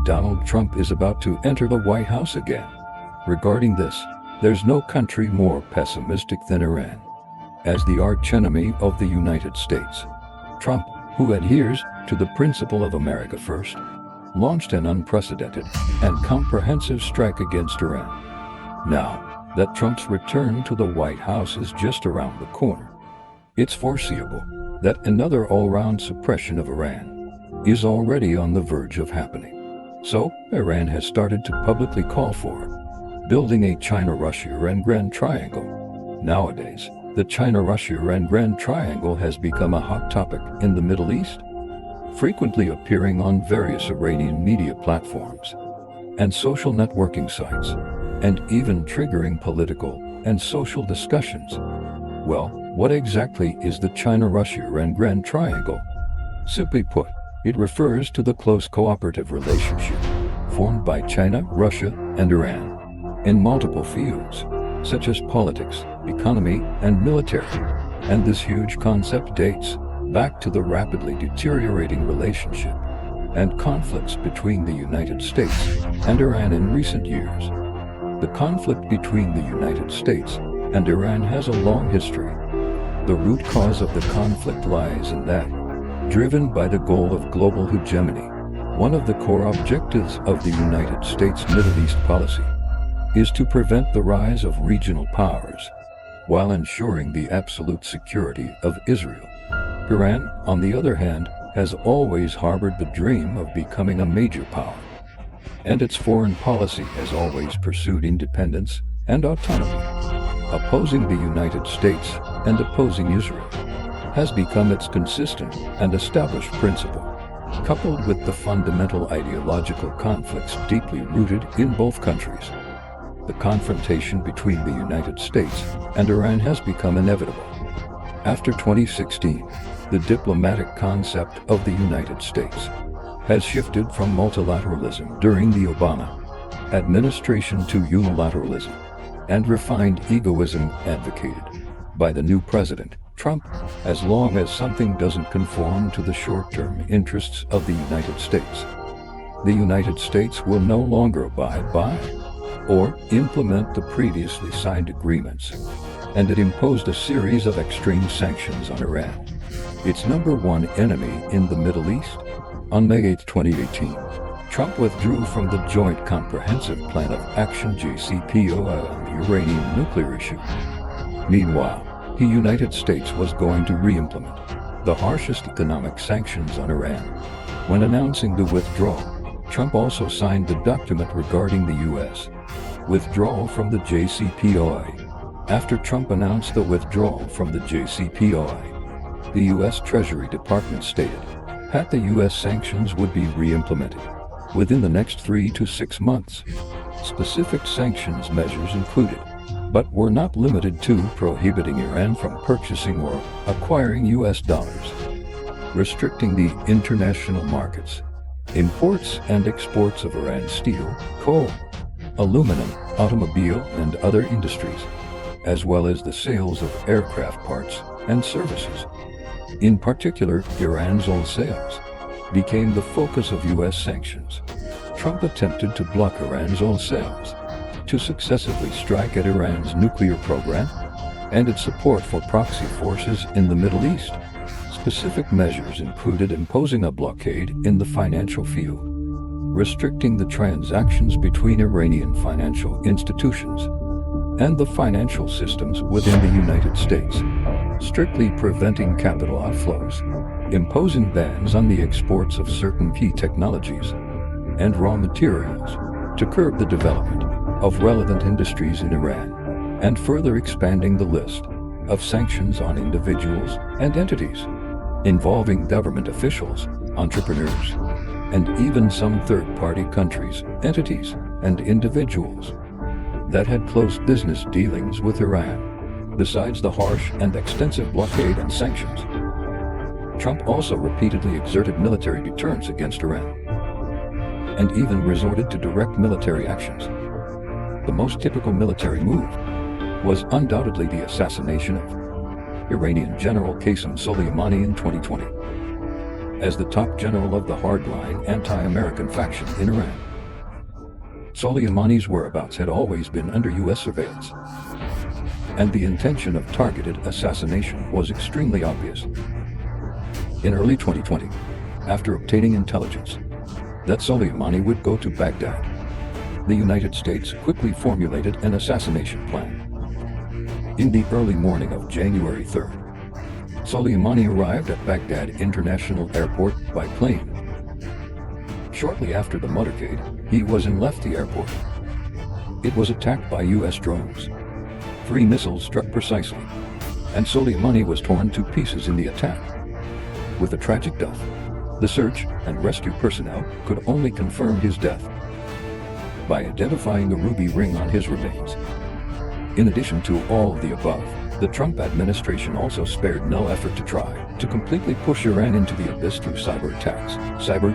Donald Trump is about to enter the White House again. Regarding this, there's no country more pessimistic than Iran. As the archenemy of the United States, Trump, who adheres to the principle of America first, launched an unprecedented and comprehensive strike against Iran. Now that Trump's return to the White House is just around the corner, it's foreseeable that another all-round suppression of Iran is already on the verge of happening. So, Iran has started to publicly call for building a China-Russia-Iran Grand Triangle. Nowadays, the China-Russia-Iran Grand Triangle has become a hot topic in the Middle East, frequently appearing on various Iranian media platforms and social networking sites, and even triggering political and social discussions. Well, what exactly is the China-Russia-Iran Grand Triangle? Simply put, it refers to the close cooperative relationship formed by China, Russia, and Iran in multiple fields, such as politics, economy, and military. And this huge concept dates back to the rapidly deteriorating relationship and conflicts between the United States and Iran in recent years. The conflict between the United States and Iran has a long history. The root cause of the conflict lies in that, driven by the goal of global hegemony, one of the core objectives of the United States Middle East policy is to prevent the rise of regional powers while ensuring the absolute security of Israel. Iran, on the other hand, has always harbored the dream of becoming a major power, and its foreign policy has always pursued independence and autonomy. Opposing the United States and opposing Israel has become its consistent and established principle, coupled with the fundamental ideological conflicts deeply rooted in both countries. The confrontation between the United States and Iran has become inevitable. After 2016, the diplomatic concept of the United States has shifted from multilateralism during the Obama administration to unilateralism and refined egoism advocated by the new president, Trump, as long as something doesn't conform to the short-term interests of the United States. The United States will no longer abide by or implement the previously signed agreements, and it imposed a series of extreme sanctions on Iran, its number one enemy in the Middle East. On May 8, 2018, Trump withdrew from the Joint Comprehensive Plan of Action JCPOA on the Iranian nuclear issue. Meanwhile, the United States was going to re-implement the harshest economic sanctions on Iran. When announcing the withdrawal, Trump also signed the document regarding the U.S. withdrawal from the JCPOA. After Trump announced the withdrawal from the JCPOA, the U.S. Treasury Department stated that the U.S. sanctions would be re-implemented within the next 3 to 6 months. Specific sanctions measures included, but were not limited to, prohibiting Iran from purchasing or acquiring U.S. dollars, restricting the international markets, imports and exports of Iran steel, coal, aluminum, automobile and other industries, as well as the sales of aircraft parts and services. In particular, Iran's oil sales became the focus of U.S. sanctions. Trump attempted to block Iran's oil sales, to successively strike at Iran's nuclear program and its support for proxy forces in the Middle East. Specific measures included imposing a blockade in the financial field, restricting the transactions between Iranian financial institutions and the financial systems within the United States, strictly preventing capital outflows, imposing bans on the exports of certain key technologies and raw materials to curb the development of relevant industries in Iran, and further expanding the list of sanctions on individuals and entities, involving government officials, entrepreneurs, and even some third-party countries, entities, and individuals that had close business dealings with Iran. Besides the harsh and extensive blockade and sanctions, Trump also repeatedly exerted military deterrence against Iran, and even resorted to direct military actions. The most typical military move was undoubtedly the assassination of Iranian General Qasem Soleimani in 2020. as the top general of the hardline anti-American faction in Iran. Soleimani's whereabouts had always been under U.S. surveillance, and the intention of targeted assassination was extremely obvious. In early 2020, after obtaining intelligence that Soleimani would go to Baghdad, the United States quickly formulated an assassination plan. In the early morning of January 3rd, Soleimani arrived at Baghdad International Airport by plane. Shortly after the motorcade, he was in Lefty Airport. It was attacked by U.S. drones. 3 missiles struck precisely, and Soleimani was torn to pieces in the attack. With a tragic death, the search and rescue personnel could only confirm his death by identifying the ruby ring on his remains. In addition to all of the above, the Trump administration also spared no effort to try to completely push Iran into the abyss through cyber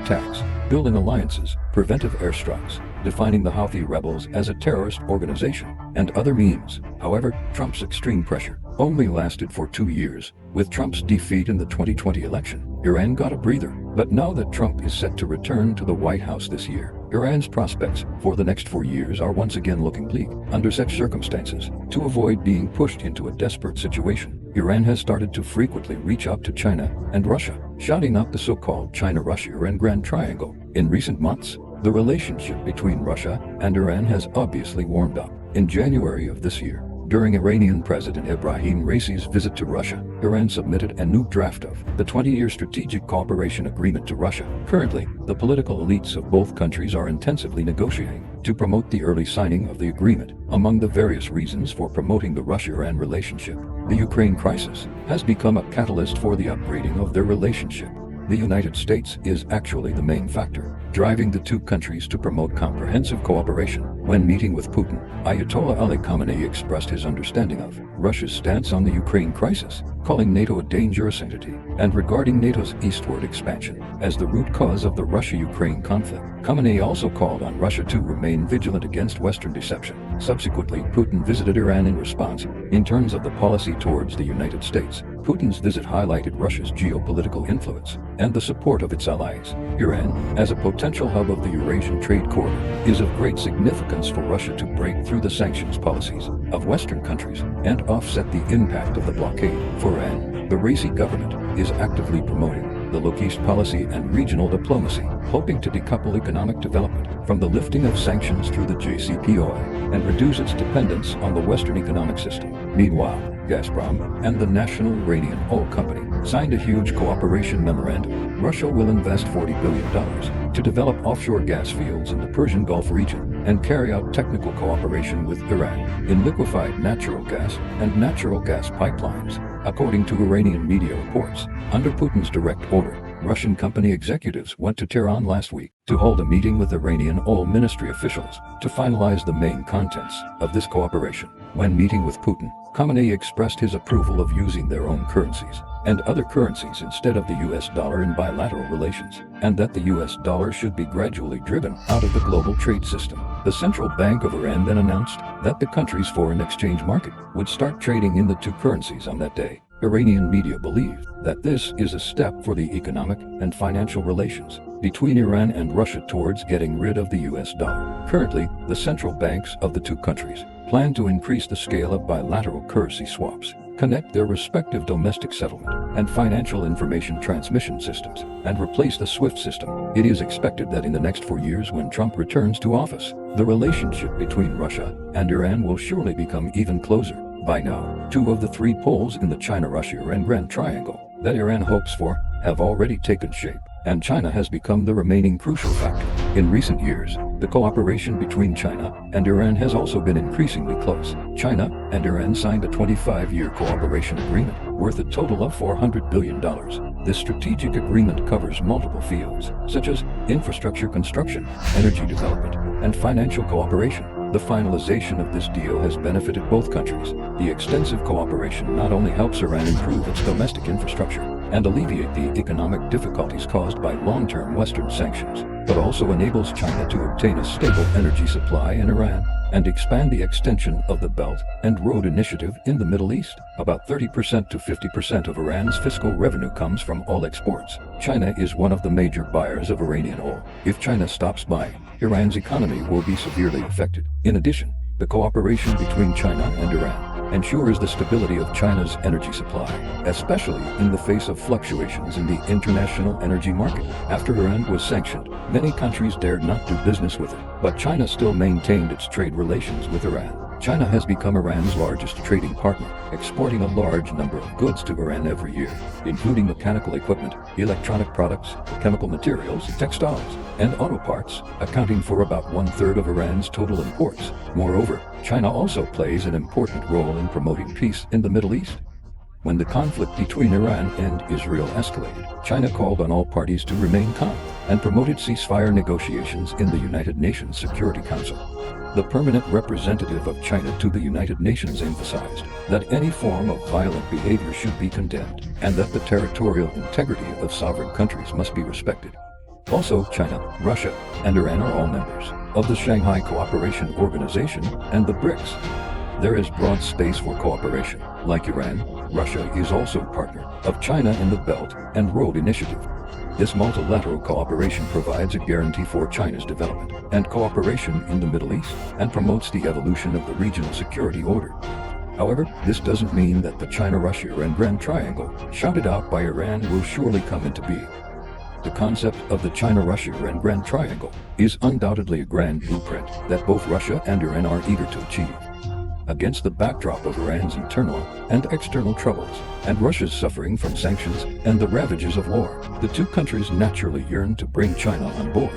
attacks, building alliances, preventive airstrikes, defining the Houthi rebels as a terrorist organization, and other means. However, Trump's extreme pressure only lasted for 2 years. With Trump's defeat in the 2020 election, Iran got a breather. But now that Trump is set to return to the White House this year, Iran's prospects for the next 4 years are once again looking bleak. Under such circumstances, to avoid being pushed into a desperate situation, Iran has started to frequently reach out to China and Russia, shouting out the so-called China-Russia-Iran Grand Triangle. In recent months, the relationship between Russia and Iran has obviously warmed up. In January of this year, during Iranian President Ebrahim Raisi's visit to Russia, Iran submitted a new draft of the 20-year Strategic Cooperation Agreement to Russia. Currently, the political elites of both countries are intensively negotiating to promote the early signing of the agreement. Among the various reasons for promoting the Russia-Iran relationship, the Ukraine crisis has become a catalyst for the upgrading of their relationship. The United States is actually the main factor driving the two countries to promote comprehensive cooperation. When meeting with Putin, Ayatollah Ali Khamenei expressed his understanding of Russia's stance on the Ukraine crisis, calling NATO a dangerous entity, and regarding NATO's eastward expansion as the root cause of the Russia-Ukraine conflict. Khamenei also called on Russia to remain vigilant against Western deception. Subsequently, Putin visited Iran in response. In terms of the policy towards the United States, Putin's visit highlighted Russia's geopolitical influence and the support of its allies. Iran, as a potential hub of the Eurasian trade corridor, is of great significance for Russia to break through the sanctions policies of Western countries and offset the impact of the blockade. For Iran, the Raisi government is actively promoting the Low East policy and regional diplomacy, hoping to decouple economic development from the lifting of sanctions through the JCPOA and reduce its dependence on the Western economic system. Meanwhile, Gazprom and the National Iranian Oil Company signed a huge cooperation memorandum. Russia will invest $40 billion to develop offshore gas fields in the Persian Gulf region and carry out technical cooperation with Iran in liquefied natural gas and natural gas pipelines, according to Iranian media reports. Under Putin's direct order, Russian company executives went to Tehran last week to hold a meeting with Iranian oil ministry officials to finalize the main contents of this cooperation. When meeting with Putin, Khamenei expressed his approval of using their own currencies and other currencies instead of the US dollar in bilateral relations, and that the US dollar should be gradually driven out of the global trade system. The Central Bank of Iran then announced that the country's foreign exchange market would start trading in the two currencies on that day. Iranian media believe that this is a step for the economic and financial relations between Iran and Russia towards getting rid of the US dollar. Currently, the central banks of the two countries plan to increase the scale of bilateral currency swaps, connect their respective domestic settlement and financial information transmission systems, and replace the SWIFT system. It is expected that in the next 4 years, when Trump returns to office, the relationship between Russia and Iran will surely become even closer. By now, 2 of the 3 poles in the China-Russia-Iran Grand Triangle that Iran hopes for have already taken shape, and China has become the remaining crucial factor. In recent years, the cooperation between China and Iran has also been increasingly close. China and Iran signed a 25-year cooperation agreement worth a total of $400 billion. This strategic agreement covers multiple fields, such as infrastructure construction, energy development, and financial cooperation. The finalization of this deal has benefited both countries. The extensive cooperation not only helps Iran improve its domestic infrastructure and alleviate the economic difficulties caused by long-term Western sanctions, but also enables China to obtain a stable energy supply in Iran and expand the extension of the Belt and Road Initiative in the Middle East. About 30% to 50% of Iran's fiscal revenue comes from oil exports. China is one of the major buyers of Iranian oil. If China stops buying, Iran's economy will be severely affected. In addition, the cooperation between China and Iran ensures the stability of China's energy supply, especially in the face of fluctuations in the international energy market. After Iran was sanctioned, many countries dared not do business with it, but China still maintained its trade relations with Iran. China has become Iran's largest trading partner, exporting a large number of goods to Iran every year, including mechanical equipment, electronic products, chemical materials, textiles, and auto parts, accounting for about 1/3 of Iran's total imports. Moreover, China also plays an important role in promoting peace in the Middle East. When the conflict between Iran and Israel escalated, China called on all parties to remain calm and promoted ceasefire negotiations in the United Nations Security Council. The permanent representative of China to the United Nations emphasized that any form of violent behavior should be condemned and that the territorial integrity of sovereign countries must be respected. Also, China, Russia, and Iran are all members of the Shanghai Cooperation Organization and the BRICS. There is broad space for cooperation. Like Iran, Russia is also a partner of China in the Belt and Road Initiative. This multilateral cooperation provides a guarantee for China's development and cooperation in the Middle East and promotes the evolution of the regional security order. However, this doesn't mean that the China-Russia and Grand Triangle, shouted out by Iran, will surely come into being. The concept of the China-Russia and Grand Triangle is undoubtedly a grand blueprint that both Russia and Iran are eager to achieve. Against the backdrop of Iran's internal and external troubles, and Russia's suffering from sanctions and the ravages of war, the two countries naturally yearn to bring China on board.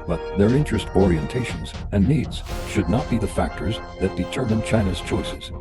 But their interest orientations and needs should not be the factors that determine China's choices.